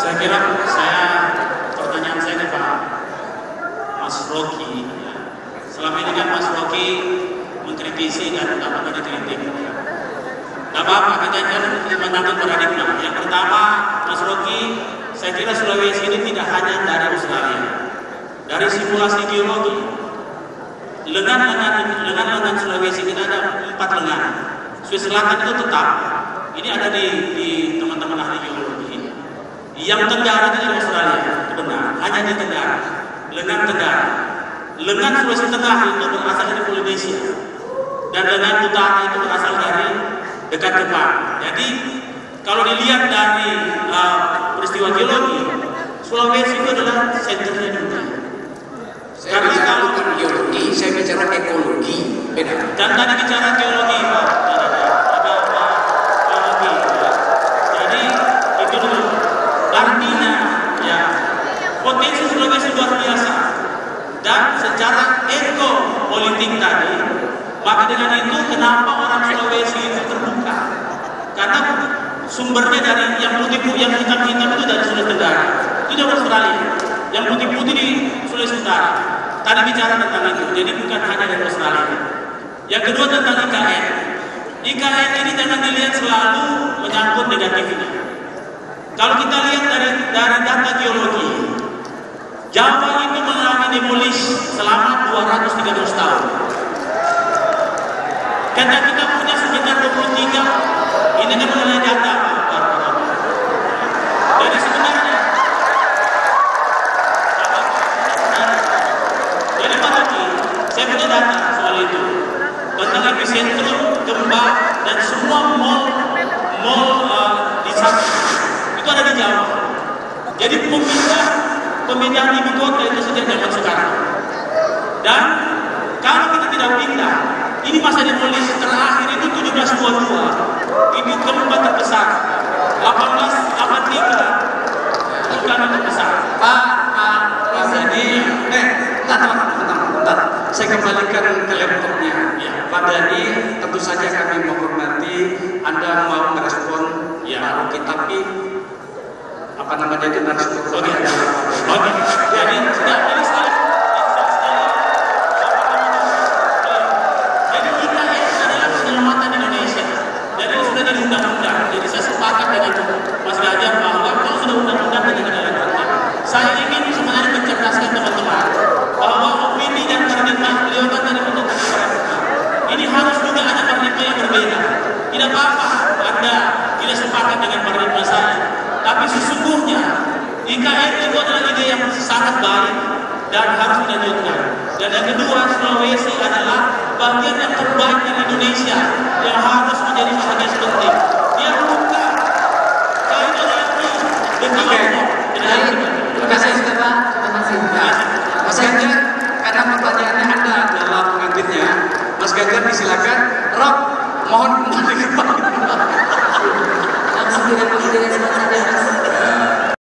Saya kira pertanyaan saya nih Pak Mas Rocky. Selama ini kan Mas Rocky mengkritisi dan apa dikritik. Gak apa-apa, kita kan membangun paradigma. Yang pertama, Mas Rocky, saya kira Sulawesi ini tidak hanya dari Australia. Dari simulasi geologi, lengan Sulawesi kita ada 4 lengan. Sulawesi Selatan itu tetap. Ini ada di teman-teman ahli geologi. Yang tenggara itu di Australia, itu benar. Hanya di tenggara, lengan tenggara. Lengan Sulawesi Tengah itu berasal dari Polinesia, dan lengan utara itu berasal dari dekat Jepang. Jadi kalau dilihat dari peristiwa geologi, Sulawesi itu adalah senternya dunia. Karena kalau geologi, saya bicara ekologi, beda. Dan tadi bicara geologi, Pak. Jadi itu dulu. Artinya, ya, potensi Sulawesi luar biasa. Dan secara ekopolitik tadi, maka dengan itu kenapa orang Sulawesi itu terbuka? Karena sumbernya dari yang putih-putih, yang hitam-hitam itu dari Sulawesi Tenggara, itu dari Australia. Yang putih-putih di Sulawesi Utara. Tadi bicara tentang itu, jadi bukan hanya dari Australia. Yang kedua tentang IKN. IKN ini jangan dilihat selalu menyangkut negatifnya. Kalau kita lihat dari data geologi, Jawa itu mengalami demolish selama 213 tahun. Kata kita punya sekitar 23, ini kan mengenai data. Jadi sebenarnya, jadi Pak Rocky, saya punya data soal itu. Tentang epicentrum, gempa, dan semua mall di sana, itu ada di Jawa. Jadi pemindahan ibu kota itu sejak zaman sekarang. Dan kalau kita tidak pindah, ini masa demolish terakhir itu 1722, itu gempa terbesar. 1883, bukan terbesar. Pak Dhani, bentar. Saya kembalikan ke laptopnya. Ya. Pak Dhani, tentu saja kami menghormati Anda mau merespon Pak Rocky, tapi apa namanya itu narasumber. Oke. Jadi ini sekali. Jadi kita adalah keselamatan Indonesia. Jadi sudah jadi undang-undang. Jadi saya sepakat dengan Mas Ganjar bahwa kalau sudah undang-undang dan tidak ada undang. Saya ingin sebenarnya mencerdaskan teman-teman bahwa opini dan paradigma beliau kan dari bentuk paradigma. Ini harus juga ada paradigma yang berbeda. Tidak apa-apa Anda tidak sepakat dengan paradigma saya. Tapi sesungguhnya IKN itu adalah ide yang sangat baik dan harus dilanjutkan. Dan yang kedua, Sulawesi adalah bagian yang terbaik dari Indonesia yang harus menjadi bagian penting. Dia buka. Kalau itu adalah Terima kasih Pak. Mas Ganjar, karena pertanyaannya Anda adalah pengambilnya, Mas Ganjar disilakan. Rob, mohon kembali ke Pak. Langsung direspon saja Mas.